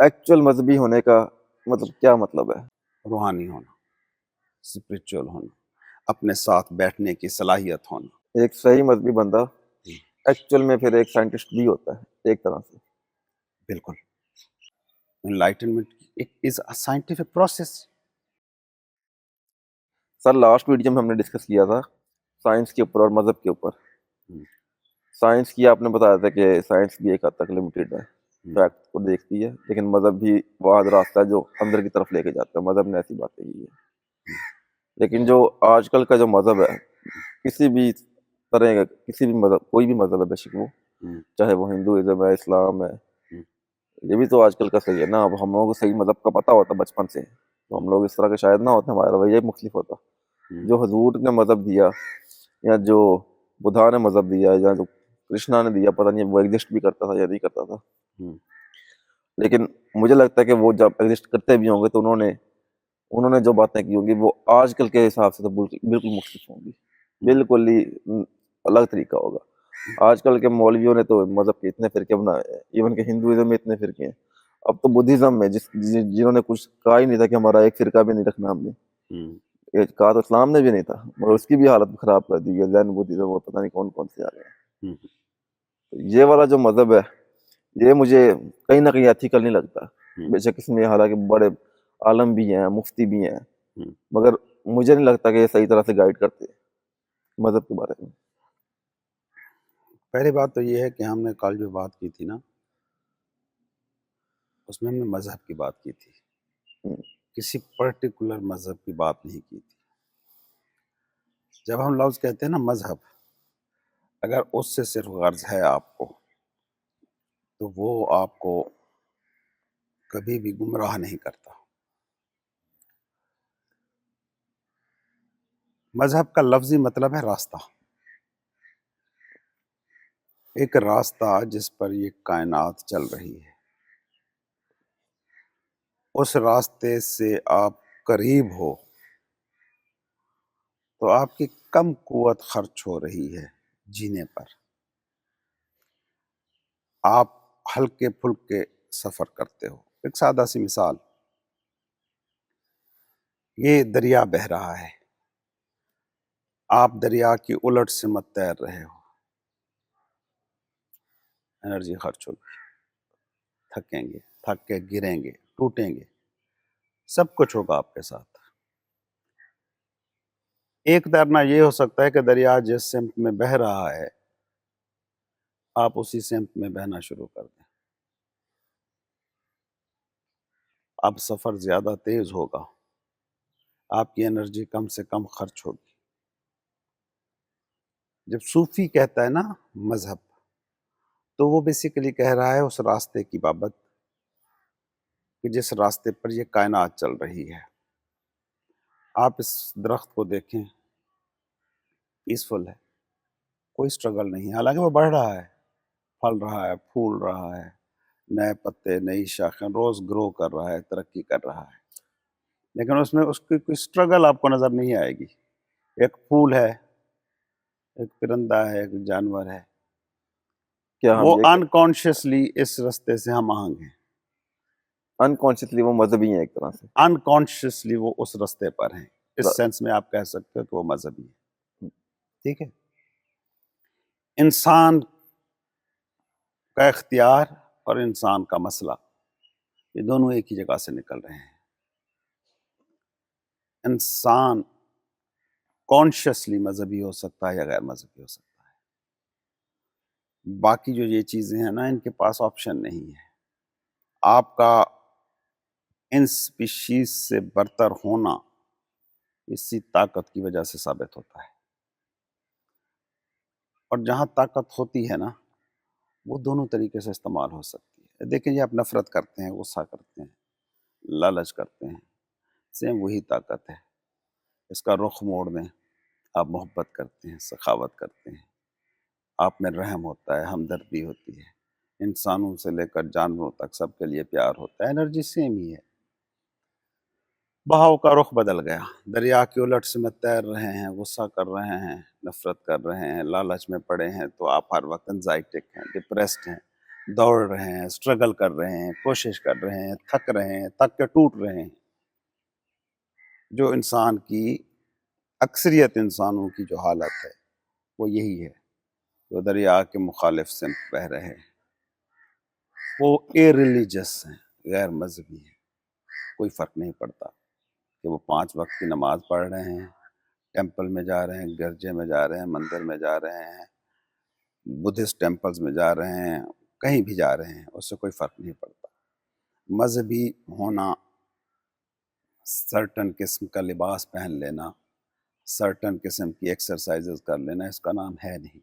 Actual مذہبی ہونے کا مطلب کیا مطلب ہے؟ روحانی ہونا، اسپریچول ہونا، اپنے ساتھ بیٹھنے کی صلاحیت ہونا۔ ایک صحیح مذہبی بندہ ایکچوئل میں پھر ایک سائنٹسٹ بھی ہوتا ہے ایک طرح سے۔ بالکل، enlightenment is a scientific process. Sir last video میں ہم نے ڈسکس کیا تھا سائنس کے اوپر اور مذہب کے اوپر۔ سائنس کی آپ نے بتایا تھا کہ سائنس بھی ایک حد تک لمیٹیڈ ہے، فیکٹ کو دیکھتی ہے، لیکن مذہب بھی واحد راستہ ہے جو اندر کی طرف لے کے جاتا ہے۔ مذہب نے ایسی باتیں کی ہے، لیکن جو آج کل کا جو مذہب ہے، کسی بھی طرح کا کسی بھی مذہب، کوئی بھی مذہب ہے بے شک وہ، چاہے وہ ہندوازم ہے، اسلام ہے، یہ بھی تو آج کل کا صحیح ہے نا۔ اب ہم لوگوں کو صحیح مذہب کا پتہ ہوتا بچپن سے، تو ہم لوگ اس طرح کے شاید نہ ہوتے، ہمارا رویہ مختلف ہوتا۔ جو حضور نے مذہب دیا، یا جو بدھا نے مذہب دیا، یا جو کرشنا نے دیا، پتہ نہیں وہ ایگزسٹ بھی کرتا تھا یا نہیں کرتا تھا، لیکن مجھے لگتا ہے کہ وہ جب ایگزسٹ کرتے بھی ہوں گے تو انہوں نے جو باتیں کی ہوں گی وہ آج کل کے حساب سے تو بالکل مختلف ہوں گی، بالکل ہی الگ طریقہ ہوگا۔ آج کل کے مولویوں نے تو مذہب کے اتنے فرقے بنائے ہیں، ایون کہ ہندوازم میں اتنے فرقے ہیں، اب تو بدھزم میں جنہوں نے کچھ کہا ہی نہیں تھا کہ ہمارا ایک فرقہ بھی نہیں رکھنا ہم نے، کہا تو اسلام نے بھی نہیں تھا، مگر اس کی بھی حالت خراب کر دی ہے، زین بدھزم وہ پتہ نہیں کون کون سے آ گئے ہیں۔ یہ والا جو مذہب ہے یہ مجھے کہیں نہ کہیں ایتھیکل نہیں لگتا، بے شک اس میں حالانکہ بڑے عالم بھی ہیں، مفتی بھی ہیں، مگر مجھے نہیں لگتا کہ یہ صحیح طرح سے گائیڈ کرتے مذہب کے بارے میں۔ پہلی بات تو یہ ہے کہ ہم نے کل جو بات کی تھی نا، اس میں ہم نے مذہب کی بات کی تھی، کسی پرٹیکولر مذہب کی بات نہیں کی تھی۔ جب ہم لفظ کہتے ہیں نا مذہب، اگر اس سے صرف غرض ہے آپ کو، تو وہ آپ کو کبھی بھی گمراہ نہیں کرتا۔ مذہب کا لفظی مطلب ہے راستہ، ایک راستہ جس پر یہ کائنات چل رہی ہے، اس راستے سے آپ قریب ہو تو آپ کی کم قوت خرچ ہو رہی ہے جینے پر، آپ ہلکے پھلکے سفر کرتے ہو۔ ایک سادہ سی مثال، یہ دریا بہہ رہا ہے، آپ دریا کی الٹ سے مت تیر رہے ہو، انرجی خرچ ہوگی، تھکیں گے، تھک کے گریں گے، ٹوٹیں گے، سب کچھ ہوگا آپ کے ساتھ۔ ایک تیرنا یہ ہو سکتا ہے کہ دریا جس سمت میں بہہ رہا ہے آپ اسی سمت میں بہنا شروع کر دیں، اب سفر زیادہ تیز ہوگا، آپ کی انرجی کم سے کم خرچ ہوگی۔ جب صوفی کہتا ہے نا مذہب، تو وہ بیسیکلی کہہ رہا ہے اس راستے کی بابت کہ جس راستے پر یہ کائنات چل رہی ہے۔ آپ اس درخت کو دیکھیں، پیسفل ہے، کوئی سٹرگل نہیں ہے، حالانکہ وہ بڑھ رہا ہے، پھل رہا ہے، پھول رہا ہے، نئے پتے، نئی شاخیں، روز گرو کر رہا ہے، ترقی کر رہا ہے، لیکن اس میں اس کی کوئی سٹرگل آپ کو نظر نہیں آئے گی۔ ایک پھول ہے، ایک پرندہ ہے، ایک جانور ہے، کیا ہم وہ یہ انکانشیسلی اس راستے سے ہم آہنگ ہیں، انکانشیسلی وہ مذہبی ہیں ایک طرح سے؟ انکانشیسلی وہ اس راستے پر ہیں، اس سینس میں آپ کہہ سکتے ہو کہ وہ مذہبی ہے۔ ٹھیک ہے، انسان کا اختیار اور انسان کا مسئلہ، یہ دونوں ایک ہی جگہ سے نکل رہے ہیں۔ انسان کانشیسلی مذہبی ہو سکتا ہے یا غیر مذہبی ہو سکتا ہے، باقی جو یہ چیزیں ہیں نا ان کے پاس آپشن نہیں ہے۔ آپ کا ان سپیشیز سے برتر ہونا اسی طاقت کی وجہ سے ثابت ہوتا ہے، اور جہاں طاقت ہوتی ہے نا وہ دونوں طریقے سے استعمال ہو سکتی ہے۔ دیکھیں جی، آپ نفرت کرتے ہیں، غصہ کرتے ہیں، لالچ کرتے ہیں، سیم وہی طاقت ہے، اس کا رخ موڑ دیں، آپ محبت کرتے ہیں، سخاوت کرتے ہیں، آپ میں رحم ہوتا ہے، ہمدردی ہوتی ہے، انسانوں سے لے کر جانوروں تک سب کے لیے پیار ہوتا ہے، انرجی سیم ہی ہے۔ بہاؤ کا رخ بدل گیا، دریا کی الٹ سے میں تیر رہے ہیں، غصہ کر رہے ہیں، نفرت کر رہے ہیں، لالچ میں پڑے ہیں، تو آپ ہر وقت انزائٹک ہیں، ڈپریسڈ ہیں، دوڑ رہے ہیں، اسٹرگل کر رہے ہیں، کوشش کر رہے ہیں، تھک رہے ہیں، تھک کے ٹوٹ رہے ہیں. جو انسان کی اکثریت انسانوں کی جو حالت ہے وہ یہی ہے. جو دریا کے مخالف سمت بہہ رہے ہیں وہ ریلیجس ہیں، غیر مذہبی ہیں. کوئی فرق نہیں پڑتا کہ وہ 5 وقت کی نماز پڑھ رہے ہیں، ٹیمپل میں جا رہے ہیں، گرجے میں جا رہے ہیں، مندر میں جا رہے ہیں، بدھسٹ ٹیمپلز میں جا رہے ہیں، کہیں بھی جا رہے ہیں، اس سے کوئی فرق نہیں پڑتا. مذہبی ہونا، سرٹن قسم کا لباس پہن لینا، سرٹن قسم کی ایکسرسائزز کر لینا، اس کا نام ہے نہیں.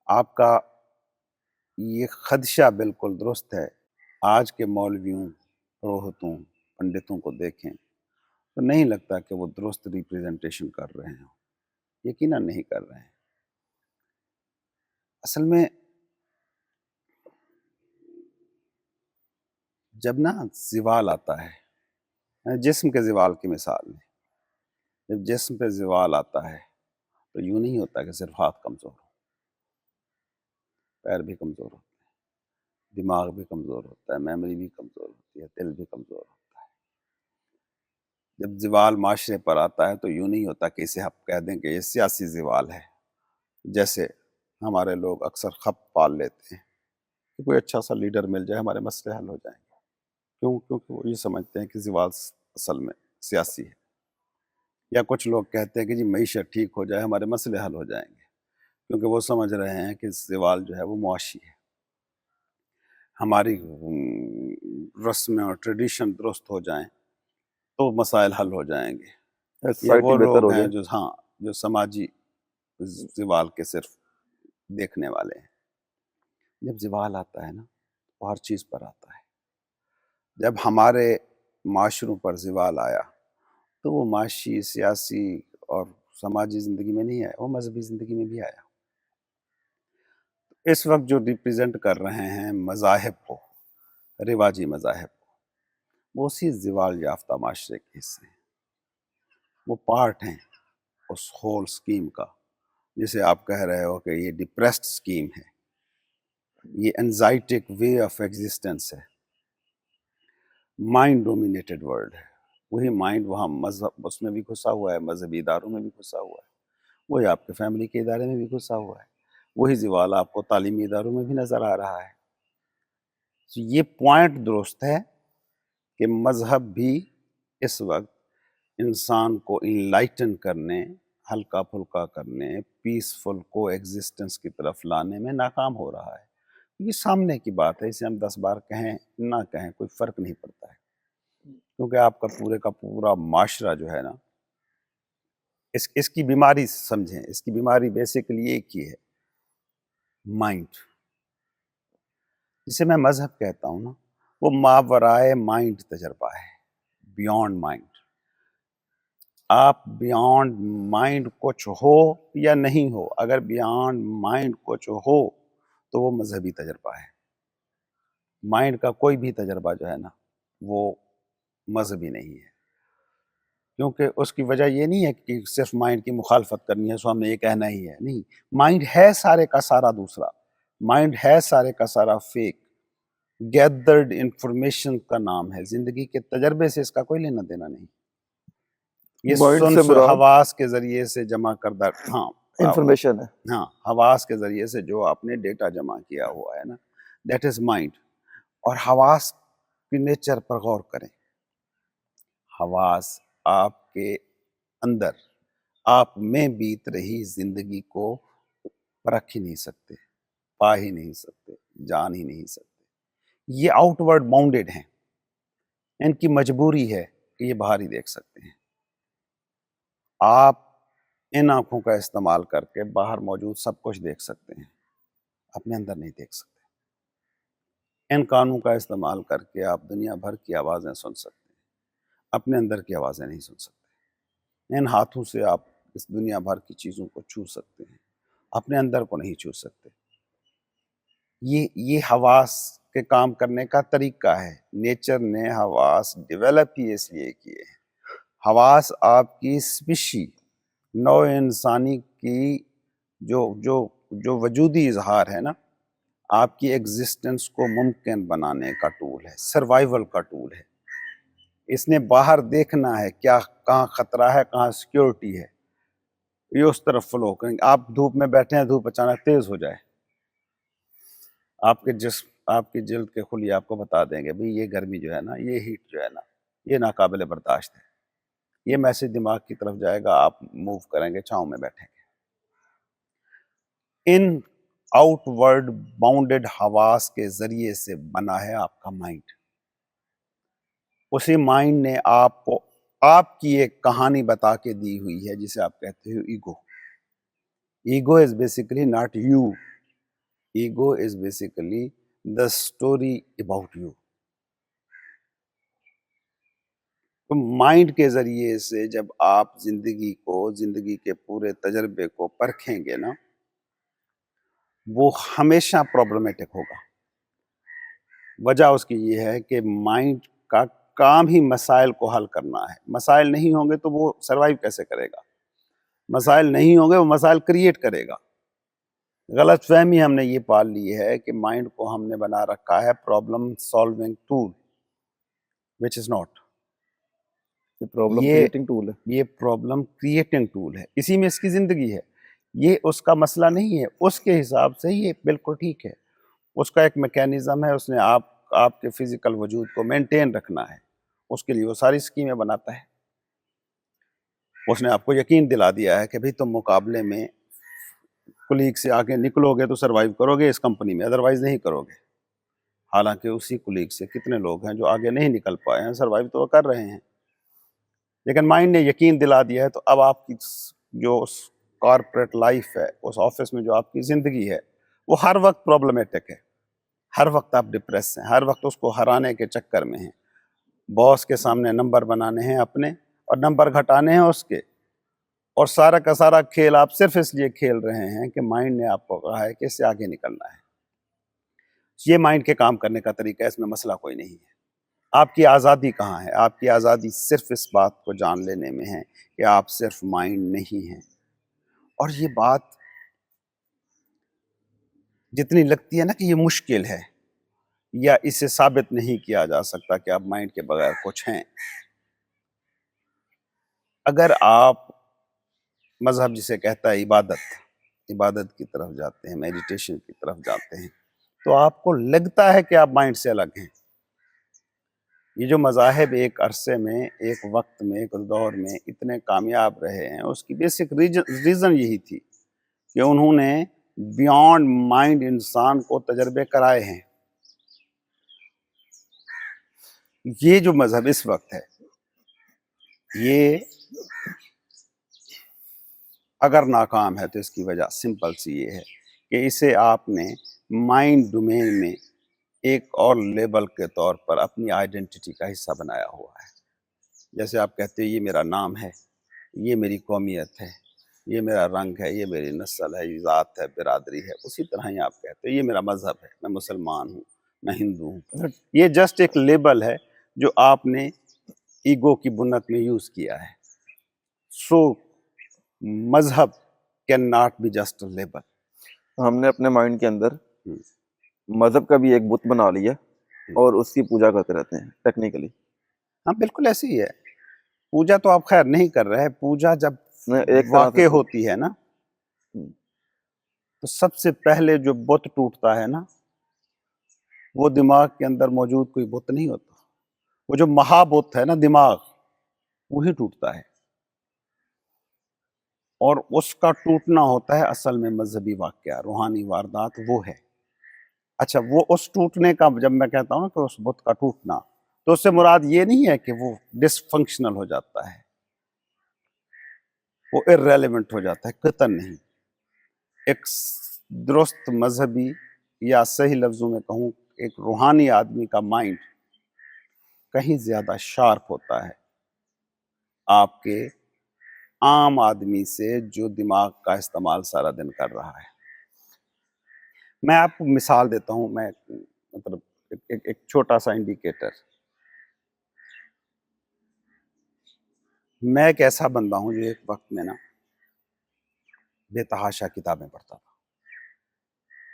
آپ کا یہ خدشہ بالکل درست ہے. آج کے مولویوں، پروہتوں، پنڈتوں کو دیکھیں تو نہیں لگتا کہ وہ درست ریپریزنٹیشن کر رہے ہیں. یقیناً نہیں کر رہے ہیں. اصل میں جب نا زوال آتا ہے، جسم کے زوال کی مثال میں، جب جسم پہ زوال آتا ہے تو یوں نہیں ہوتا کہ صرف ہاتھ کمزور ہو، پیر بھی کمزور ہوتے ہیں، دماغ بھی کمزور ہوتا ہے، میموری بھی کمزور ہوتی ہے، دل بھی کمزور ہوتا ہے. جب زوال معاشرے پر آتا ہے تو یوں نہیں ہوتا کہ اسے آپ کہہ دیں کہ یہ سیاسی زوال ہے، جیسے ہمارے لوگ اکثر خپ پال لیتے ہیں کہ کوئی اچھا سا لیڈر مل جائے ہمارے مسئلے حل ہو جائیں گے. کیوں؟ کیونکہ وہ یہ سمجھتے ہیں کہ زوال اصل میں سیاسی ہے. یا کچھ لوگ کہتے ہیں کہ جی معیشت ٹھیک ہو جائے ہمارے مسئلے حل ہو جائیں گے، کیونکہ وہ سمجھ رہے ہیں کہ زوال جو ہے وہ معاشی ہے. ہماری رسمیں اور ٹریڈیشن درست ہو جائیں تو مسائل حل ہو جائیں گے. یہ سوسائٹی وہ بہتر لوگ ہو ہیں جائے. جو سماجی زوال کے صرف دیکھنے والے ہیں. جب زوال آتا ہے نا تو ہر چیز پر آتا ہے. جب ہمارے معاشروں پر زوال آیا تو وہ معاشی، سیاسی اور سماجی زندگی میں نہیں آیا، وہ مذہبی زندگی میں بھی آیا. اس وقت جو ریپریزنٹ کر رہے ہیں مذاہب کو، رواجی مذاہب کو، وہ اسی زوال یافتہ معاشرے کے حصے ہیں. وہ پارٹ ہیں اس ہول سکیم کا، جسے آپ کہہ رہے ہو کہ یہ ڈپریسڈ سکیم ہے، یہ انزائٹک وے آف ایگزسٹنس ہے، مائنڈ ڈومینیٹڈ ورلڈ ہے. وہی مائنڈ وہاں مذہب اس میں بھی گھسا ہوا ہے، مذہبی اداروں میں بھی گھسا ہوا ہے، وہی آپ کے فیملی کے ادارے میں بھی گھسا ہوا ہے، وہی زوال آپ کو تعلیمی اداروں میں بھی نظر آ رہا ہے. یہ پوائنٹ درست ہے کہ مذہب بھی اس وقت انسان کو انلائٹن کرنے، ہلکا پھلکا کرنے، پیسفل کو ایگزسٹنس کی طرف لانے میں ناکام ہو رہا ہے. یہ سامنے کی بات ہے، اسے ہم 10 بار کہیں نہ کہیں کوئی فرق نہیں پڑتا ہے، کیونکہ آپ کا پورے کا پورا معاشرہ جو ہے نا، اس کی بیماری سمجھیں، اس کی بیماری بیسیکلی ایک ہی ہے، مائنڈ. جسے میں مذہب کہتا ہوں نا، وہ ماورائے مائنڈ تجربہ ہے، بیونڈ مائنڈ. آپ بیونڈ مائنڈ کچھ ہو یا نہیں ہو، اگر بیونڈ مائنڈ کچھ ہو تو وہ مذہبی تجربہ ہے. مائنڈ کا کوئی بھی تجربہ جو ہے نا وہ مذہبی نہیں ہے، کیونکہ اس کی وجہ یہ نہیں ہے کہ صرف مائنڈ کی مخالفت کرنی ہے، سو ہم نے یہ کہنا ہی ہے. نہیں، مائنڈ ہے سارے کا سارا دوسرا، مائنڈ ہے سارے کا سارا فیک گیدرڈ انفارمیشن کا نام ہے. زندگی کے تجربے سے اس کا کوئی لینا دینا نہیں. یہ مائنڈ سے مراد حواس کے ذریعے سے جمع کردہ، انفارمیشن ہے. ہاں، حواس کے ذریعے سے جو آپ نے ڈیٹا جمع کیا ہوا ہے نا، دیٹ از مائنڈ. اور حواس کی نیچر پر غور کریں. حواس آپ کے اندر، آپ میں بیت رہی زندگی کو پرکھ ہی نہیں سکتے، پا ہی نہیں سکتے، جان ہی نہیں سکتے. یہ آؤٹ ورڈ باؤنڈیڈ ہیں، ان کی مجبوری ہے کہ یہ باہر ہی دیکھ سکتے ہیں. آپ ان آنکھوں کا استعمال کر کے باہر موجود سب کچھ دیکھ سکتے ہیں، اپنے اندر نہیں دیکھ سکتے. ان کانوں کا استعمال کر کے آپ دنیا بھر کی آوازیں سن سکتے ہیں، اپنے اندر کی آوازیں نہیں سن سکتے. ان ہاتھوں سے آپ اس دنیا بھر کی چیزوں کو چھو سکتے ہیں، اپنے اندر کو نہیں چھو سکتے. یہ حواس کے کام کرنے کا طریقہ ہے. نیچر نے حواس ڈیولپ ہی اس لیے کیے ہیں. حواس آپ کی اسپیشی، نوع انسانی کی جو وجودی اظہار ہے نا، آپ کی ایگزسٹنس کو ممکن بنانے کا ٹول ہے، سروائیول کا ٹول ہے. اس نے باہر دیکھنا ہے کیا کہاں خطرہ ہے، کہاں سیکیورٹی ہے، یہ اس طرف فلو کریں گے. آپ دھوپ میں بیٹھے ہیں، دھوپ اچانک تیز ہو جائے، آپ کے جسم، آپ کی جلد کے خلیے آپ کو بتا دیں گے بھئی یہ گرمی جو ہے نا، یہ ہیٹ جو ہے نا، یہ ناقابل برداشت ہے. یہ میسج دماغ کی طرف جائے گا، آپ موو کریں گے، چھاؤں میں بیٹھیں گے. ان آؤٹ ورڈ باؤنڈڈ حواس کے ذریعے سے بنا ہے آپ کا مائنڈ. اسی مائنڈ نے آپ کو آپ کی ایک کہانی بتا کے دی ہوئی ہے جسے آپ کہتے ہو ego. Ego is basically not you. Ego is basically the story about you. تو مائنڈ کے ذریعے سے جب آپ زندگی کو، زندگی کے پورے تجربے کو پرکھیں گے نا، وہ ہمیشہ پرابلمیٹک ہوگا. وجہ اس کی یہ ہے کہ مائنڈ کا کام ہی مسائل کو حل کرنا ہے. مسائل نہیں ہوں گے تو وہ سروائیو کیسے کرے گا؟ مسائل نہیں ہوں گے وہ مسائل کریٹ کرے گا. غلط فہمی ہم نے یہ پال لی ہے کہ مائنڈ کو ہم نے بنا رکھا ہے problem solving tool, which is not. یہ پرابلم یہ کریٹنگ ٹول ہے. یہ پرابلم کریٹنگ ٹول ہے. اسی میں اس کی زندگی ہے. یہ اس کا مسئلہ نہیں ہے. اس کے حساب سے یہ بالکل ٹھیک ہے. اس کا ایک میکینزم ہے. اس نے آپ کے فزیکل وجود کو مینٹین رکھنا ہے. اس کے لیے وہ ساری اسکیمیں بناتا ہے. اس نے آپ کو یقین دلا دیا ہے کہ بھئی تم مقابلے میں کلیگ سے آگے نکلو گے تو سروائیو کرو گے اس کمپنی میں، ادروائز نہیں کرو گے. حالانکہ اسی کلیگ سے کتنے لوگ ہیں جو آگے نہیں نکل پائے ہیں، سروائیو تو وہ کر رہے ہیں. لیکن مائنڈ نے یقین دلا دیا ہے. تو اب آپ کی جو کارپوریٹ لائف ہے، اس آفس میں جو آپ کی زندگی ہے، وہ ہر وقت پرابلمیٹک ہے. ہر وقت آپ ڈپریس ہیں، ہر وقت اس کو ہرانے کے چکر میں ہیں. باس کے سامنے نمبر بنانے ہیں اپنے اور نمبر گھٹانے ہیں اس کے. اور سارا کا سارا کھیل آپ صرف اس لیے کھیل رہے ہیں کہ مائنڈ نے آپ کو کہا ہے کہ اس سے آگے نکلنا ہے. یہ مائنڈ کے کام کرنے کا طریقہ ہے. اس میں مسئلہ کوئی نہیں ہے. آپ کی آزادی کہاں ہے؟ آپ کی آزادی صرف اس بات کو جان لینے میں ہے کہ آپ صرف مائنڈ نہیں ہیں. اور یہ بات جتنی لگتی ہے نا کہ یہ مشکل ہے یا اسے ثابت نہیں کیا جا سکتا کہ آپ مائنڈ کے بغیر کچھ ہیں، اگر آپ مذہب جسے کہتا ہے عبادت کی طرف جاتے ہیں، میڈیٹیشن کی طرف جاتے ہیں، تو آپ کو لگتا ہے کہ آپ مائنڈ سے الگ ہیں. یہ جو مذاہب ایک عرصے میں، ایک وقت میں، ایک دور میں اتنے کامیاب رہے ہیں، اس کی بیسک ریزن یہی تھی کہ انہوں نے بیانڈ مائنڈ انسان کو تجربے کرائے ہیں. یہ جو مذہب اس وقت ہے، یہ اگر ناکام ہے تو اس کی وجہ سمپل سی یہ ہے کہ اسے آپ نے مائنڈ ڈومین میں ایک اور لیبل کے طور پر اپنی آئیڈینٹی کا حصہ بنایا ہوا ہے. جیسے آپ کہتے ہیں یہ میرا نام ہے، یہ میری قومیت ہے، یہ میرا رنگ ہے، یہ میری نسل ہے، یہ ذات ہے، برادری ہے. اسی طرح ہی آپ کہتے ہیں یہ میرا مذہب ہے، میں مسلمان ہوں، میں ہندو ہوں. یہ جسٹ ایک لیبل ہے جو آپ نے ایگو کی بنت میں یوز کیا ہے. سو مذہب can not be just a label. ہم نے اپنے مائنڈ کے اندر مذہب کا بھی ایک بت بنا لیا اور اس کی پوجا کرتے رہتے ہیں ٹیکنیکلی. ہاں بالکل ایسے ہی ہے. پوجا تو آپ خیر نہیں کر رہے. پوجا جب ایک طرح واقع سے ہوتی ہے نا، تو سب سے پہلے جو بت ٹوٹتا ہے نا، وہ دماغ کے اندر موجود کوئی بت نہیں ہوتا. وہ جو مہا بت ہے نا، دماغ، وہی ٹوٹتا ہے. اور اس کا ٹوٹنا ہوتا ہے اصل میں مذہبی واقعہ، روحانی واردات وہ ہے. اچھا، وہ اس ٹوٹنے کا جب میں کہتا ہوں نا کہ اس بت کا ٹوٹنا، تو اس سے مراد یہ نہیں ہے کہ وہ ڈس فنکشنل ہو جاتا ہے، وہ ارریلیونٹ ہو جاتا ہے، قطعاً نہیں. ایک درست مذہبی، یا صحیح لفظوں میں کہوں ایک روحانی آدمی کا مائنڈ کہیں زیادہ شارپ ہوتا ہے آپ کے عام آدمی سے جو دماغ کا استعمال سارا دن کر رہا ہے. میں آپ کو مثال دیتا ہوں. میں مطلب ایک چھوٹا سا انڈیکیٹر. میں ایک ایسا بندہ ہوں جو ایک وقت میں نا بے تحاشا کتابیں پڑھتا تھا.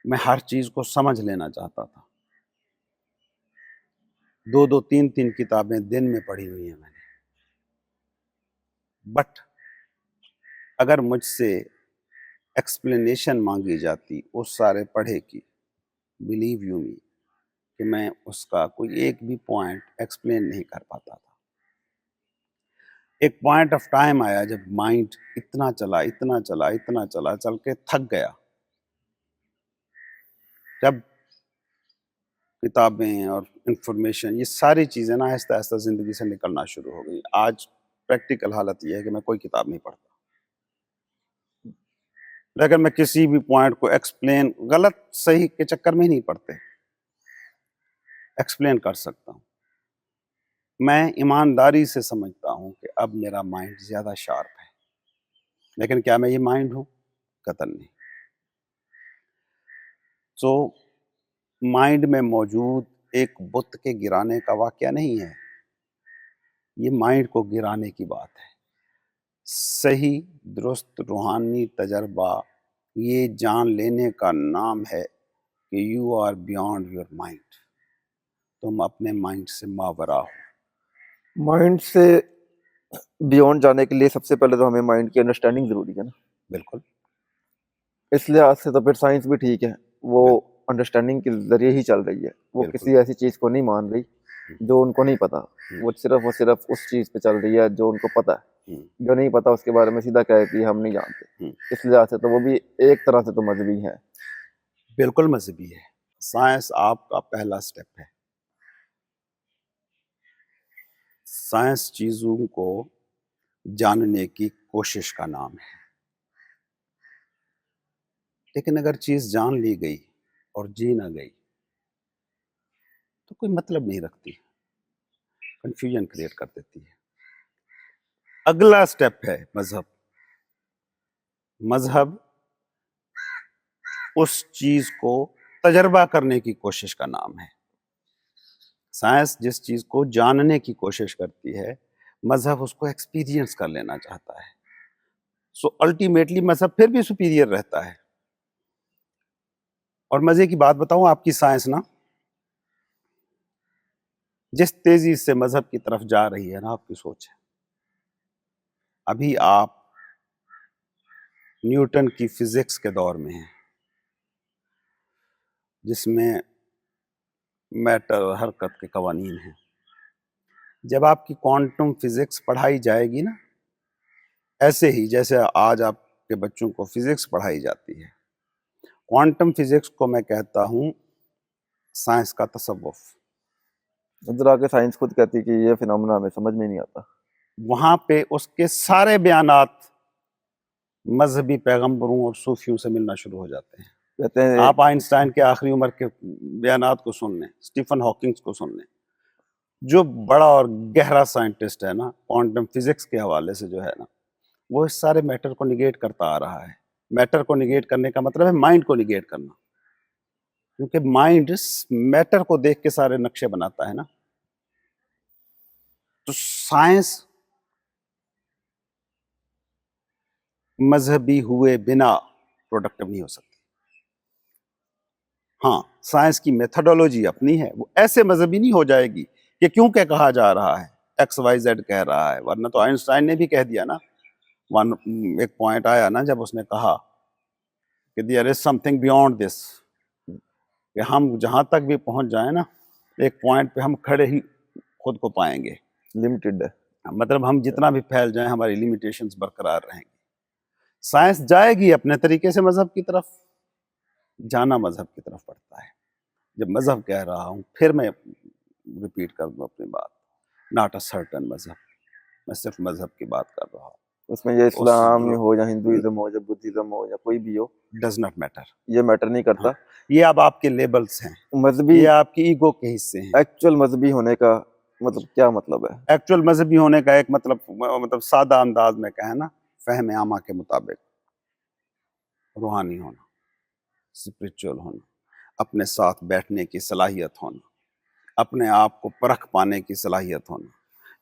میں ہر چیز کو سمجھ لینا چاہتا تھا. 2 3 کتابیں دن میں پڑھی ہوئی ہیں میں نے. بٹ اگر مجھ سے ایکسپلینیشن مانگی جاتی اس سارے پڑھے کی، بلیو یو می کہ میں اس کا کوئی ایک بھی پوائنٹ ایکسپلین نہیں کر پاتا تھا. ایک پوائنٹ آف ٹائم آیا جب مائنڈ اتنا چلا چل کے تھک گیا. جب کتابیں اور انفارمیشن یہ ساری چیزیں نا آہستہ آہستہ زندگی سے نکلنا شروع ہو گئی. آج پریکٹیکل حالت یہ ہے کہ میں کوئی کتاب نہیں پڑھتا، لیکن میں کسی بھی پوائنٹ کو ایکسپلین غلط صحیح کے چکر میں نہیں پڑھتے، ایکسپلین کر سکتا ہوں. میں ایمانداری سے سمجھتا ہوں کہ اب میرا مائنڈ زیادہ شارپ ہے، لیکن کیا میں یہ مائنڈ ہوں؟ قطعاً نہیں. تو مائنڈ میں موجود ایک بت کے گرانے کا واقعہ نہیں ہے، یہ مائنڈ کو گرانے کی بات ہے. صحیح درست روحانی تجربہ یہ جان لینے کا نام ہے کہ you are beyond your mind. تم اپنے مائنڈ سے ماورا ہو. مائنڈ سے بیونڈ جانے کے لیے سب سے پہلے تو ہمیں مائنڈ کی انڈرسٹینڈنگ ضروری ہے نا. بالکل. اس لحاظ سے تو پھر سائنس بھی ٹھیک ہے، وہ انڈرسٹینڈنگ کے ذریعے ہی چل رہی ہے. وہ بالکل. کسی ایسی چیز کو نہیں مان رہی جو ان کو نہیں پتا. وہ صرف اس چیز پہ چل رہی ہے جو ان کو پتا ہے. جو نہیں پتا اس کے بارے میں سیدھا کہے کہ ہم نہیں جانتے. اس لحاظ سے تو وہ بھی ایک طرح سے تو مذہبی ہے. بالکل مذہبی ہے. سائنس آپ کا پہلا سٹیپ ہے. سائنس چیزوں کو جاننے کی کوشش کا نام ہے. لیکن اگر چیز جان لی گئی اور جی نہ گئی تو کوئی مطلب نہیں رکھتی، کنفیوژن کریٹ کر دیتی ہے. اگلا سٹیپ ہے مذہب. مذہب اس چیز کو تجربہ کرنے کی کوشش کا نام ہے. سائنس جس چیز کو جاننے کی کوشش کرتی ہے، مذہب اس کو ایکسپیرینس کر لینا چاہتا ہے. سو الٹیمیٹلی مذہب پھر بھی سپیریئر رہتا ہے. اور مزے کی بات بتاؤں آپ کی، سائنس نا جس تیزی سے مذہب کی طرف جا رہی ہے نا، آپ کی سوچ ہے. ابھی آپ نیوٹن کی فزکس کے دور میں ہیں، جس میں میٹر حرکت کے قوانین ہیں. جب آپ کی کوانٹم فزکس پڑھائی جائے گی نا، ایسے ہی جیسے آج آپ کے بچوں کو فزکس پڑھائی جاتی ہے، کوانٹم فزکس کو میں کہتا ہوں سائنس کا تصوف. ادھر آ کے سائنس خود کہتی ہے کہ یہ فینومینا ہمیں سمجھ میں نہیں آتا. وہاں پہ اس کے سارے بیانات مذہبی پیغمبروں اور صوفیوں سے ملنا شروع ہو جاتے ہیں. کہتے ہیں آپ آئنسٹائن کے آخری عمر کے بیانات کو سن لیں، اسٹیفن ہاکنگز کو سن لیں، جو بڑا اور گہرا سائنٹسٹ ہے نا کوانٹم فزکس کے حوالے سے جو ہے نا، وہ اس سارے میٹر کو نگیٹ کرتا آ رہا ہے. میٹر کو نگیٹ کرنے کا مطلب ہے مائنڈ کو نگیٹ کرنا، کیونکہ مائنڈ میٹر کو دیکھ کے سارے نقشے بناتا ہے نا. تو سائنس مذہبی ہوئے بنا پروڈکٹیو نہیں ہو سکتی. ہاں، سائنس کی میتھڈولوجی اپنی ہے، وہ ایسے مذہبی نہیں ہو جائے گی کہ کیونکہ کہا جا رہا ہے ایکس وائی زیڈ کہہ رہا ہے. ورنہ تو آئنسٹائن نے بھی کہہ دیا نا. ایک پوائنٹ آیا نا جب اس نے کہا کہ there is some thing beyond this, کہ ہم جہاں تک بھی پہنچ جائیں نا، ایک پوائنٹ پہ ہم کھڑے ہی خود کو پائیں گے. لمیٹڈ ہے. مطلب ہم جتنا بھی پھیل جائیں ہماری لیمیٹیشنز برقرار رہیں گی. سائنس جائے گی اپنے طریقے سے مذہب کی طرف، جانا مذہب کی طرف پڑتا ہے. جب مذہب کہہ رہا ہوں، پھر میں ریپیٹ کر دوں اپنی بات، ناٹ اے سرٹن مذہب، میں صرف مذہب کی بات کر رہا ہوں. اس میں یہ اسلام ہو یا ہندوازم ہو یا بدھزم ہو یا کوئی بھی ہو، ڈز ناٹ میٹر. یہ میٹر نہیں کرتا. یہ اب آپ کے لیبلز ہیں، مذہبی یہ آپ کی ایگو کے حصے ہیں. ایکچوئل مذہبی ہونے کا مطلب کیا مطلب ہے؟ ایکچوئل مذہبی ہونے کا ایک مطلب سادہ انداز میں کہیں نا، فہم عامہ کے مطابق روحانی ہونا، اسپرچول ہونا، اپنے ساتھ بیٹھنے کی صلاحیت ہونا، اپنے آپ کو پرکھ پانے کی صلاحیت ہونا.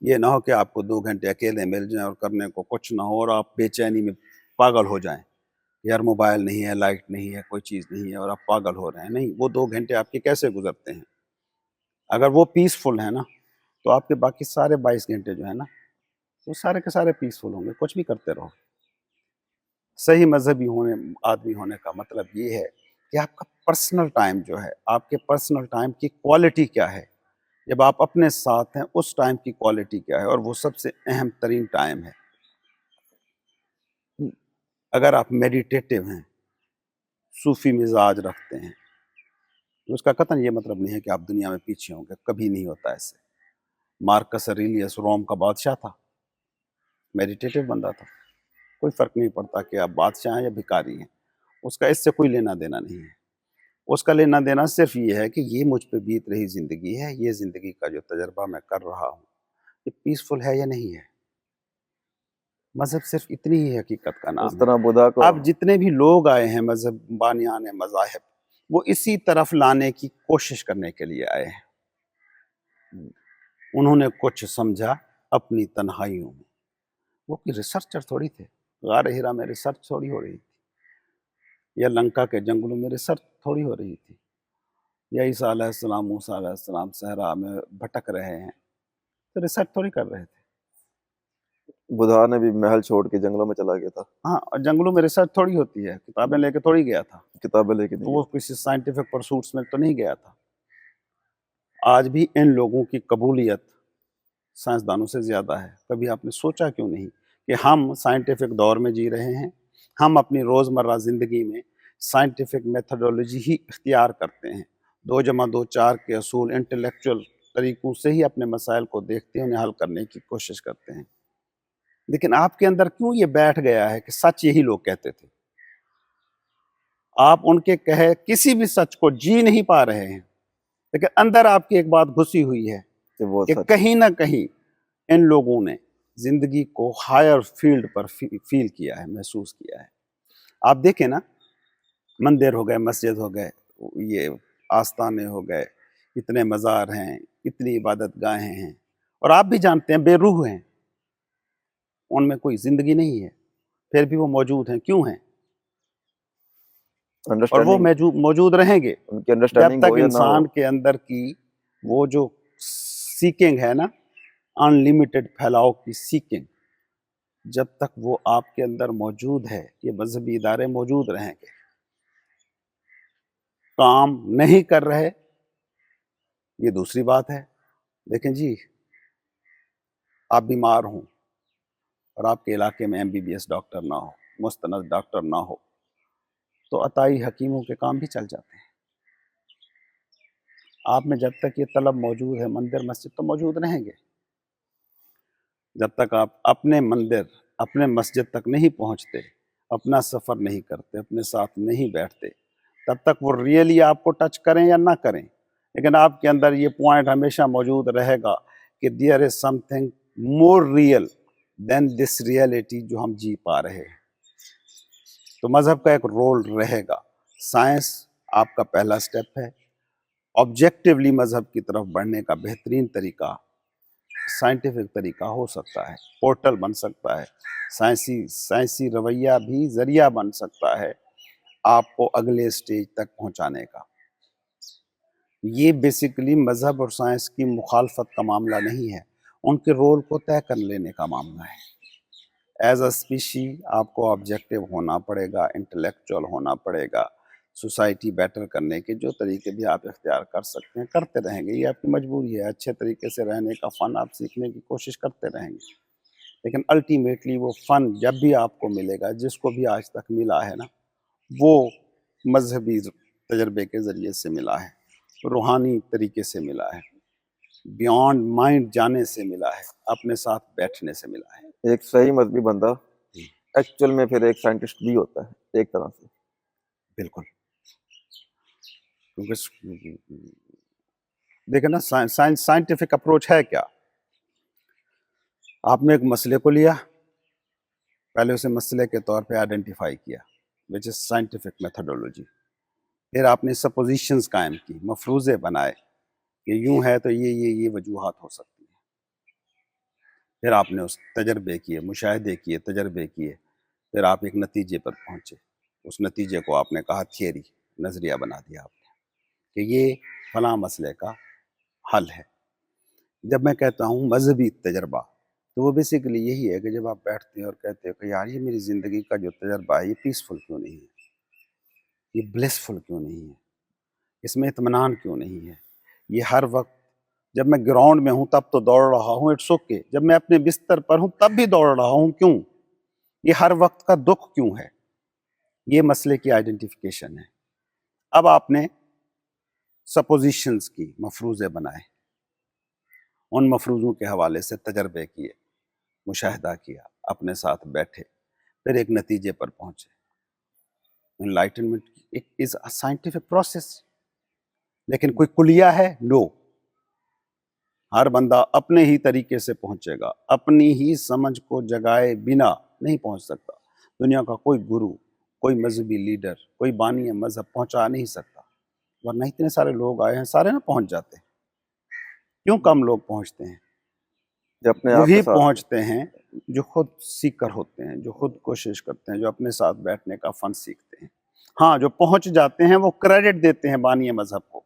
یہ نہ ہو کہ آپ کو 2 گھنٹے اکیلے مل جائیں اور کرنے کو کچھ نہ ہو اور آپ بے چینی میں پاگل ہو جائیں. یار موبائل نہیں ہے، لائٹ نہیں ہے، کوئی چیز نہیں ہے اور آپ پاگل ہو رہے ہیں. نہیں، وہ 2 گھنٹے آپ کے کیسے گزرتے ہیں؟ اگر وہ پیسفل ہے نا تو آپ کے باقی سارے 22 گھنٹے جو ہے نا وہ سارے کے سارے پیسفل ہوں گے. کچھ بھی کرتے رہو. صحیح مذہبی آدمی ہونے کا مطلب یہ ہے کہ آپ کا پرسنل ٹائم جو ہے، آپ کے پرسنل ٹائم کی کوالٹی کیا ہے. جب آپ اپنے ساتھ ہیں اس ٹائم کی کوالٹی کیا ہے، اور وہ سب سے اہم ترین ٹائم ہے. اگر آپ میڈیٹیٹو ہیں، صوفی مزاج رکھتے ہیں، تو اس کا قطعاً یہ مطلب نہیں ہے کہ آپ دنیا میں پیچھے ہوں گے. کبھی نہیں ہوتا ایسے. مارکس اوریلیس روم کا بادشاہ تھا، میڈیٹیٹو بندہ تھا. کوئی فرق نہیں پڑتا کہ آپ بادشاہ ہیں یا بھکاری ہیں، اس کا اس سے کوئی لینا دینا نہیں ہے. اس کا لینا دینا صرف یہ ہے کہ یہ مجھ پہ بیت رہی زندگی ہے، یہ زندگی کا جو تجربہ میں کر رہا ہوں یہ پیسفل ہے یا نہیں ہے. مذہب صرف اتنی ہی حقیقت کا اس نام ہے. طرح بدھا کو اب جتنے بھی لوگ آئے ہیں مذہب بانیان مذاہب، وہ اسی طرف لانے کی کوشش کرنے کے لیے آئے ہیں. انہوں نے کچھ سمجھا اپنی تنہائیوں میں. وہ کوئی ریسرچر تھوڑی تھے. غار ہرا میں ریسرچ تھوڑی ہو رہی تھی، یا لنکا کے جنگلوں میں ریسرچ تھوڑی ہو رہی تھی، یا عیسیٰ علیہ السلام موسیٰ علیہ السلام صحرا میں بھٹک رہے ہیں تو ریسرچ تھوڑی کر رہے تھے. بدھا نے بھی محل چھوڑ کے جنگلوں میں چلا گیا تھا، ہاں، اور جنگلوں میں ریسرچ تھوڑی ہوتی ہے. کتابیں لے کے تھوڑی گیا تھا، کتابیں لے کے تو نہیں وہ کسی سائنٹیفک پرسوٹس میں تو نہیں گیا تھا. آج بھی ان لوگوں کی قبولیت سائنسدانوں سے زیادہ ہے. کبھی آپ نے سوچا کیوں نہیں کہ ہم سائنٹیفک دور میں جی رہے ہیں، ہم اپنی روزمرہ زندگی میں سائنٹیفک میتھڈولوجی ہی اختیار کرتے ہیں. 2+2=4 کے اصول انٹلیکچول طریقوں سے ہی اپنے مسائل کو دیکھتے ہیں، انہیں حل کرنے کی کوشش کرتے ہیں. لیکن آپ کے اندر کیوں یہ بیٹھ گیا ہے کہ سچ یہی لوگ کہتے تھے؟ آپ ان کے کہے کسی بھی سچ کو جی نہیں پا رہے ہیں، لیکن اندر آپ کی ایک بات گھسی ہوئی ہے کہ وہ کہ سچ کہیں نہ کہیں ان لوگوں نے زندگی کو ہائر فیلڈ پر فیل کیا ہے، محسوس کیا ہے. آپ دیکھیں نا، مندر ہو گئے، مسجد ہو گئے، یہ آستانے ہو گئے، اتنے مزار ہیں، اتنی عبادت گاہیں ہیں، اور آپ بھی جانتے ہیں بے روح ہیں، ان میں کوئی زندگی نہیں ہے، پھر بھی وہ موجود ہیں. کیوں ہیں؟ اور وہ انڈرسٹینڈنگ، موجود رہیں گے ان کی جب انڈرسٹینڈنگ تک ہو یا نہ ہو. انسان کے اندر کی وہ جو سیکنگ ہے نا، ان لمیٹڈ پھیلاؤ کی سیکنگ، جب تک وہ آپ کے اندر موجود ہے یہ مذہبی ادارے موجود رہیں گے. کام نہیں کر رہے یہ دوسری بات ہے. دیکھیں جی، آپ بیمار ہوں اور آپ کے علاقے میں MBBS ڈاکٹر نہ ہو، مستند ڈاکٹر نہ ہو، تو عطائی حکیموں کے کام بھی چل جاتے ہیں. آپ میں جب تک یہ طلب موجود ہے مندر مسجد تو موجود رہیں گے. جب تک آپ اپنے مندر اپنے مسجد تک نہیں پہنچتے، اپنا سفر نہیں کرتے، اپنے ساتھ نہیں بیٹھتے، تب تک وہ ریئلی آپ کو ٹچ کریں یا نہ کریں، لیکن آپ کے اندر یہ پوائنٹ ہمیشہ موجود رہے گا کہ there is something more real than this reality جو ہم جی پا رہے ہیں. تو مذہب کا ایک رول رہے گا. سائنس آپ کا پہلا سٹیپ ہے. آبجیکٹیولی مذہب کی طرف بڑھنے کا بہترین طریقہ سائنٹیفک طریقہ ہو سکتا ہے، پورٹل بن سکتا ہے. سائنسی رویہ بھی ذریعہ بن سکتا ہے آپ کو اگلے سٹیج تک پہنچانے کا. یہ بیسیکلی مذہب اور سائنس کی مخالفت کا معاملہ نہیں ہے، ان کے رول کو طے کر لینے کا معاملہ ہے. ایز اے اسپیشی آپ کو آبجیکٹیو ہونا پڑے گا، انٹلیکچوئل ہونا پڑے گا. سوسائٹی بیٹر کرنے کے جو طریقے بھی آپ اختیار کر سکتے ہیں کرتے رہیں گے، یہ آپ کی مجبوری ہے. اچھے طریقے سے رہنے کا فن آپ سیکھنے کی کوشش کرتے رہیں گے، لیکن الٹیمیٹلی وہ فن جب بھی آپ کو ملے گا، جس کو بھی آج تک ملا ہے نا، وہ مذہبی تجربے کے ذریعے سے ملا ہے، روحانی طریقے سے ملا ہے، بیونڈ مائنڈ جانے سے ملا ہے، اپنے ساتھ بیٹھنے سے ملا ہے. ایک صحیح مذہبی بندہ ایکچوئل میں پھر ایک سائنٹسٹ بھی ہوتا ہے ایک طرح سے. بالکل. کیونکہ دیکھیں نا، سائنٹیفک اپروچ ہے کیا؟ آپ نے ایک مسئلے کو لیا، پہلے اسے مسئلے کے طور پہ آئیڈینٹیفائی کیا which is scientific methodology. پھر آپ نے سپوزیشنز قائم کی، مفروضے بنائے کہ یوں ہے تو یہ وجوہات ہو سکتی ہیں. پھر آپ نے اس تجربے کیے، مشاہدے کیے، تجربے کیے، پھر آپ ایک نتیجے پر پہنچے. اس نتیجے کو آپ نے کہا تھیوری، نظریہ بنا دیا آپ نے کہ یہ فلاں مسئلے کا حل ہے۔ جب میں کہتا ہوں مذہبی تجربہ تو وہ بیسیکلی یہی ہے کہ جب آپ بیٹھتے ہیں اور کہتے ہیں کہ یار یہ میری زندگی کا جو تجربہ ہے یہ پیسفل کیوں نہیں ہے، یہ بلیسفل کیوں نہیں ہے، اس میں اطمینان کیوں نہیں ہے، یہ ہر وقت جب میں گراؤنڈ میں ہوں تب تو دوڑ رہا ہوں، اٹس اوکے، جب میں اپنے بستر پر ہوں تب بھی دوڑ رہا ہوں، کیوں؟ یہ ہر وقت کا دکھ کیوں ہے؟ یہ مسئلے کی آئیڈینٹیفیکیشن ہے۔ اب آپ نے سپوزیشنز کی، مفروضے بنائے، ان مفروضوں کے حوالے سے تجربے کیے، مشاہدہ کیا، اپنے ساتھ بیٹھے، پھر ایک نتیجے پر پہنچے۔ Enlightenment is a scientific process, لیکن کوئی کلیہ ہے؟ نو، ہر بندہ اپنے ہی طریقے سے پہنچے گا، اپنی ہی سمجھ کو جگائے بنا نہیں پہنچ سکتا۔ دنیا کا کوئی گرو، کوئی مذہبی لیڈر، کوئی بانی مذہب پہنچا نہیں سکتا، ورنہ اتنے سارے لوگ آئے ہیں، سارے نہ پہنچ جاتے۔ کیوں کم لوگ پہنچتے ہیں؟ جو اپنے آپ وہی کے ساتھ پہنچتے ہیں جو خود سیکر ہوتے ہیں، جو خود کوشش کرتے ہیں، جو اپنے ساتھ بیٹھنے کا فن سیکھتے ہیں۔ ہاں، جو پہنچ جاتے ہیں وہ کریڈٹ دیتے ہیں بانی مذہب کو،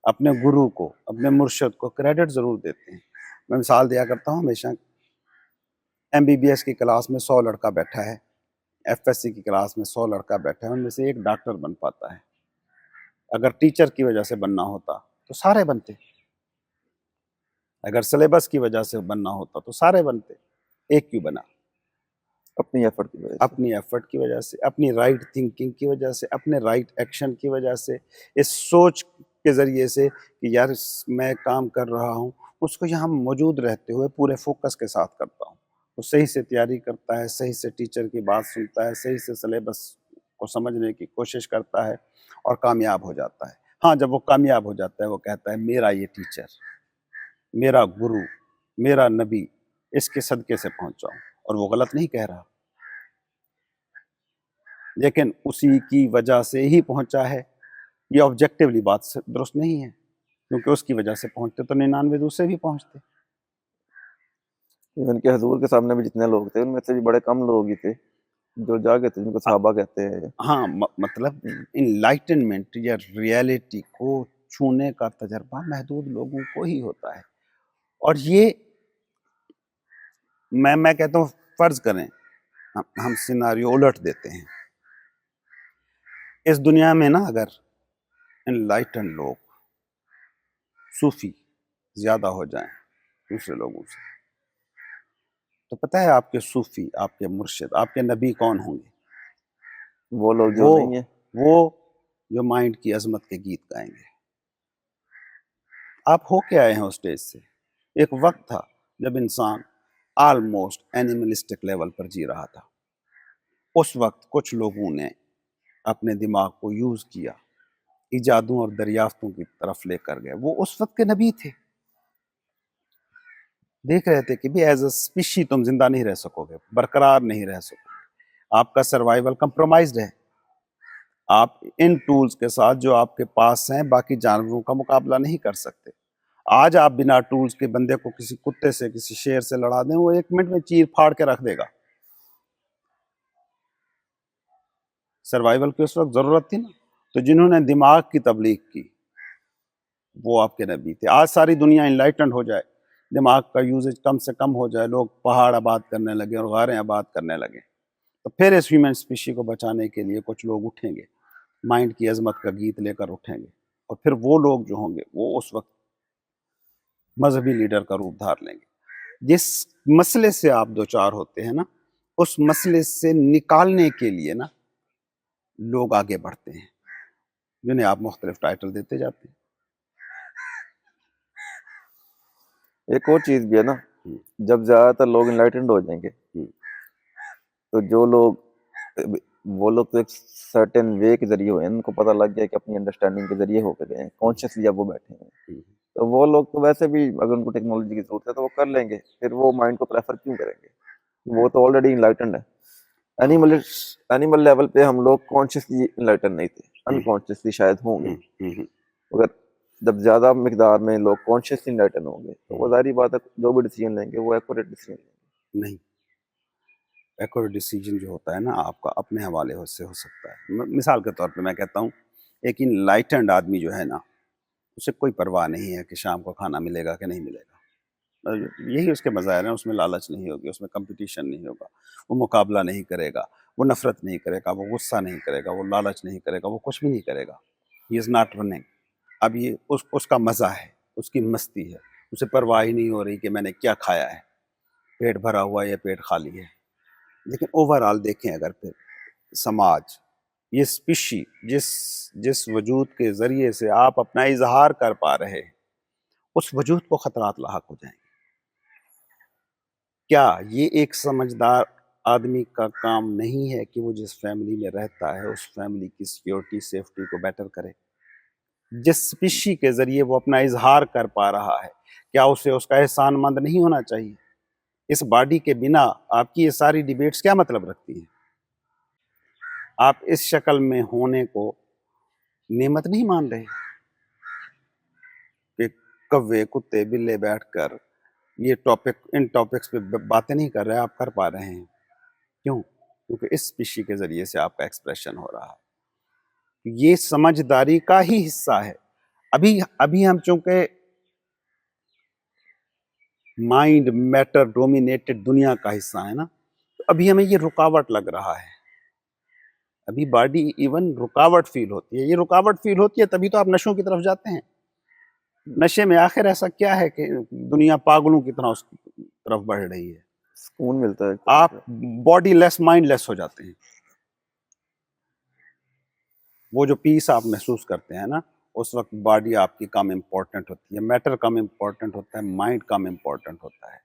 اپنے گرو کو، اپنے مرشد کو کریڈٹ ضرور دیتے ہیں۔ میں مثال دیا کرتا ہوں ہمیشہ، MBBS کی کلاس میں 100 لڑکا بیٹھا ہے، FSC کی کلاس میں 100 لڑکا بیٹھا ہے، ان میں سے ایک ڈاکٹر بن پاتا ہے۔ اگر ٹیچر کی وجہ سے بننا ہوتا تو سارے بنتے، اگر سلیبس کی وجہ سے بننا ہوتا تو سارے بنتے، ایک کیوں بنا؟ اپنی ایفرٹ کی وجہ سے، اپنی ایفرٹ کی وجہ سے، اپنی رائٹ تھنکنگ کی وجہ سے، اپنے رائٹ ایکشن کی وجہ سے، اس سوچ کے ذریعے سے کہ یار میں کام کر رہا ہوں، اس کو یہاں موجود رہتے ہوئے پورے فوکس کے ساتھ کرتا ہوں، وہ صحیح سے تیاری کرتا ہے، صحیح سے ٹیچر کی بات سنتا ہے، صحیح سے سلیبس کو سمجھنے کی کوشش کرتا ہے اور کامیاب ہو جاتا ہے۔ ہاں، جب وہ کامیاب ہو جاتا ہے وہ کہتا ہے میرا یہ ٹیچر، میرا گرو، میرا نبی اس کے صدقے سے پہنچا ہوں، اور وہ غلط نہیں کہہ رہا، لیکن اسی کی وجہ سے ہی پہنچا ہے۔ یہ آبجیکٹیولی بات درست نہیں ہے، کیونکہ اس کی وجہ سے پہنچتے تو 99 دوسرے بھی پہنچتے۔ ان کے حضور کے سامنے بھی جتنے لوگ تھے ان میں سے بھی بڑے کم لوگ ہی تھے جو جاگے تھے، جن کو صحابہ کہتے ہیں۔ ہاں، مطلب انلائٹنمنٹ یا ریالٹی کو چھونے کا تجربہ محدود لوگوں کو ہی ہوتا ہے، اور یہ میں کہتا ہوں فرض کریں ہم سیناریو الٹ دیتے ہیں، اس دنیا میں نا اگر انلائٹن لوگ، صوفی زیادہ ہو جائیں دوسرے لوگوں سے، تو پتہ ہے آپ کے صوفی، آپ کے مرشد، آپ کے نبی کون ہوں گے؟ وہ لوگ جو نہیں ہیں، وہ جو مائنڈ کی عظمت کے گیت گائیں گے۔ آپ ہو کے آئے ہیں اس اسٹیج سے۔ ایک وقت تھا جب انسان آلموسٹ اینیملسٹک لیول پر جی رہا تھا، اس وقت کچھ لوگوں نے اپنے دماغ کو یوز کیا، ایجادوں اور دریافتوں کی طرف لے کر گئے۔ وہ اس وقت کے نبی تھے، دیکھ رہے تھے کہ بھی ایز اے اسپیشی تم زندہ نہیں رہ سکو گے، برقرار نہیں رہ سکو گے، آپ کا سروائیول کمپرومائزڈ ہے، آپ ان ٹولز کے ساتھ جو آپ کے پاس ہیں باقی جانوروں کا مقابلہ نہیں کر سکتے۔ آج آپ بنا ٹولز کے بندے کو کسی کتے سے، کسی شیر سے لڑا دیں، وہ 1 منٹ میں چیر پھاڑ کے رکھ دے گا۔ سروائیول کی اس وقت ضرورت تھی نا، تو جنہوں نے دماغ کی تبلیغ کی وہ آپ کے نبی تھے۔ آج ساری دنیا انلائٹنڈ ہو جائے، دماغ کا یوزج کم سے کم ہو جائے، لوگ پہاڑ آباد کرنے لگے اور غاریں آباد کرنے لگے، تو پھر اس ہیومن اسپیشی کو بچانے کے لیے کچھ لوگ اٹھیں گے، مائنڈ کی عظمت کا گیت لے کر اٹھیں گے، اور پھر وہ لوگ جو ہوں گے وہ اس وقت مذہبی لیڈر کا روپ دھار لیں گے۔ جس مسئلے سے آپ دوچار ہوتے ہیں نا، اس مسئلے سے نکالنے کے لیے نا لوگ آگے بڑھتے ہیں، جنہیں آپ مختلف ٹائٹل دیتے جاتے ہیں۔ ایک اور چیز بھی ہے نا، جب زیادہ تر لوگ انلائٹنڈ ہو جائیں گے تو جو لوگ، وہ لوگ تو ایک سرٹن وے کے ذریعے ہوئے ہیں، ان کو پتہ لگ گیا کہ اپنی انڈرسٹینڈنگ کے ذریعے ہو کے گئے ہیں، کانشیسلی اب وہ بیٹھے ہیں، تو وہ لوگ تو ویسے بھی اگر ان کو ٹیکنالوجی کی ضرورت ہے تو وہ کر لیں گے، پھر وہ مائنڈ کو پریفر کیوں کریں گے؟ وہ تو آلریڈی انلائٹنڈ ہے۔ اینیمل لیول پہ ہم لوگ کانشیسلی انلائٹن نہیں تھے، انکانشیسلی شاید ہوں گے، مگر جب زیادہ مقدار میں لوگ کانشیسلی انلائٹن ہوں گے تو وہ ظاہری بات ہے جو بھی ڈیسیژن لیں گے وہ ایکوریٹ ڈیسیژن لیں گے۔ نہیں، ایکورڈ ڈیسیجن جو ہوتا ہے نا آپ کا اپنے حوالے سے ہو سکتا ہے. مثال کے طور پہ میں کہتا ہوں ایک انلائٹنڈ آدمی جو ہے نا اسے کوئی پرواہ نہیں ہے کہ شام کو کھانا ملے گا کہ نہیں ملے گا. یہی اس کے مظاہر ہیں. اس میں لالچ نہیں ہوگی, اس میں کمپٹیشن نہیں ہوگا, وہ مقابلہ نہیں کرے گا, وہ نفرت نہیں کرے گا, وہ غصہ نہیں کرے گا, وہ لالچ نہیں کرے گا, وہ کچھ بھی نہیں کرے گا. ہی از ناٹ رننگ. اب یہ اس کا مزہ ہے, اس کی مستی ہے, اسے پرواہ ہی نہیں ہو رہی کہ میں نے کیا کھایا ہے, پیٹ بھرا ہوا ہے یا پیٹ خالی ہے. لیکن اوور آل دیکھیں اگر پھر سماج, یہ اسپیشی جس وجود کے ذریعے سے آپ اپنا اظہار کر پا رہے ہیں اس وجود کو خطرات لاحق ہو جائیں گے. کیا یہ ایک سمجھدار آدمی کا کام نہیں ہے کہ وہ جس فیملی میں رہتا ہے اس فیملی کی سیکیورٹی سیفٹی کو بیٹر کرے؟ جس اسپیشی کے ذریعے وہ اپنا اظہار کر پا رہا ہے کیا اسے اس کا احسان مند نہیں ہونا چاہیے؟ اس باڈی کے بنا آپ کی یہ ساری ڈیبیٹس کیا مطلب رکھتی ہیں؟ آپ اس شکل میں ہونے کو نعمت نہیں مان رہے کہ کوے کتے بلے بیٹھ کر یہ ان ٹاپکس پہ باتیں نہیں کر رہے, آپ کر پا رہے ہیں. کیوں؟ کیونکہ اس اسپیشی کے ذریعے سے آپ کا ایکسپریشن ہو رہا ہے. یہ سمجھداری کا ہی حصہ ہے. ابھی ہم چونکہ مائنڈ میٹر ڈومینیٹڈ دنیا کا حصہ ہے نا, تو ابھی ہمیں یہ رکاوٹ لگ رہا ہے. ابھی باڈی ایون رکاوٹ فیل ہوتی ہے. یہ رکاوٹ فیل ہوتی ہے تبھی تو آپ نشوں کی طرف جاتے ہیں. نشے میں آخر ایسا کیا ہے کہ دنیا پاگلوں کی طرح اس طرف بڑھ رہی ہے؟ سکون ملتا ہے. آپ باڈی لیس مائنڈ لیس ہو جاتے ہیں. وہ جو پیس آپ محسوس کرتے ہیں نا اس وقت باڈی آپ کی کم امپورٹنٹ ہوتی ہے, میٹر کم امپورٹنٹ ہوتا ہے, مائنڈ کم امپورٹنٹ ہوتا ہے.